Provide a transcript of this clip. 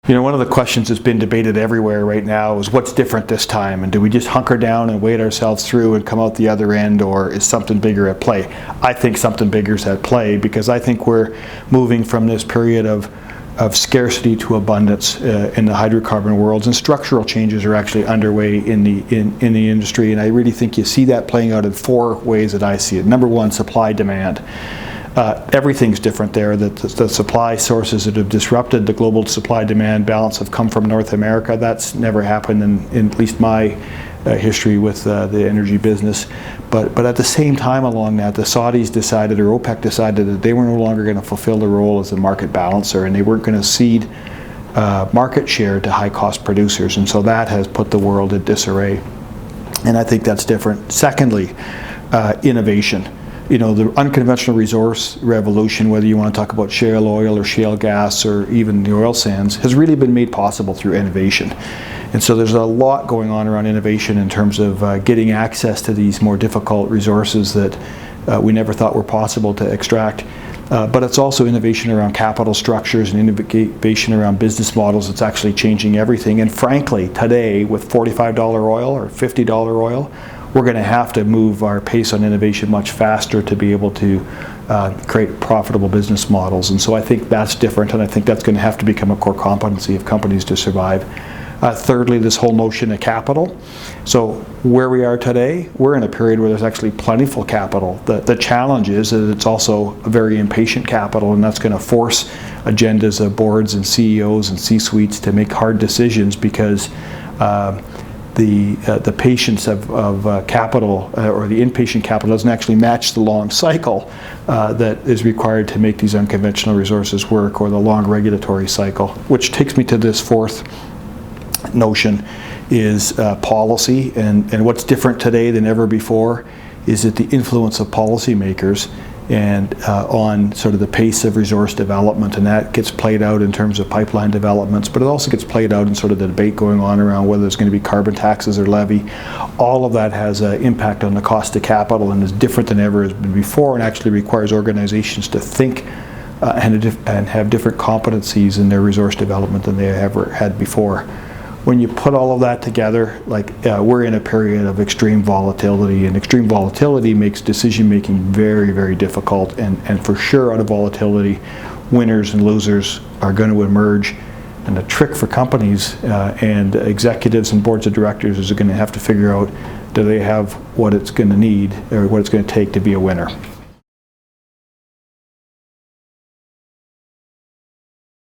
You know, one of the questions that's been debated everywhere right now is what's different this time, and do we just hunker down and wait ourselves through and come out the other end, or is something bigger at play? I think something bigger is at play, because I think we're moving from this period of scarcity to abundance in the hydrocarbon worlds, and structural changes are actually underway in the industry, and I really think you see that playing out in four ways that I see it. Number one, supply demand. Everything's different there. The supply sources that have disrupted the global supply-demand balance have come from North America. That's never happened in at least my history with the energy business. But at the same time along that, the Saudis decided, or OPEC decided, that they were no longer going to fulfill the role as a market balancer, and they weren't going to cede market share to high-cost producers. And so that has put the world in disarray. And I think that's different. Secondly, innovation. You know, the unconventional resource revolution, whether you want to talk about shale oil or shale gas or even the oil sands, has really been made possible through innovation. And so there's a lot going on around innovation in terms of getting access to these more difficult resources that we never thought were possible to extract. But it's also innovation around capital structures and innovation around business models that's actually changing everything. And frankly, today, with $45 oil or $50 oil, we're going to have to move our pace on innovation much faster to be able to create profitable business models. And so I think that's different, and I think that's going to have to become a core competency of companies to survive. Thirdly, this whole notion of capital. So where we are today, we're in a period where there's actually plentiful capital. The challenge is that it's also a very impatient capital, and that's going to force agendas of boards and CEOs and C-suites to make hard decisions, because the patience of capital, or the inpatient capital, doesn't actually match the long cycle that is required to make these unconventional resources work, or the long regulatory cycle. Which takes me to this fourth notion, is policy. And what's different today than ever before is that the influence of policymakers and on sort of the pace of resource development, and that gets played out in terms of pipeline developments, but it also gets played out in sort of the debate going on around whether there's going to be carbon taxes or levy. All of that has an impact on the cost of capital and is different than ever has been before, and actually requires organizations to think and have different competencies in their resource development than they ever had before. When you put all of that together, we're in a period of extreme volatility, and extreme volatility makes decision making very, very difficult, and for sure out of volatility, winners and losers are going to emerge. And the trick for companies and executives and boards of directors is they're going to have to figure out, do they have what it's going to need, or what it's going to take to be a winner.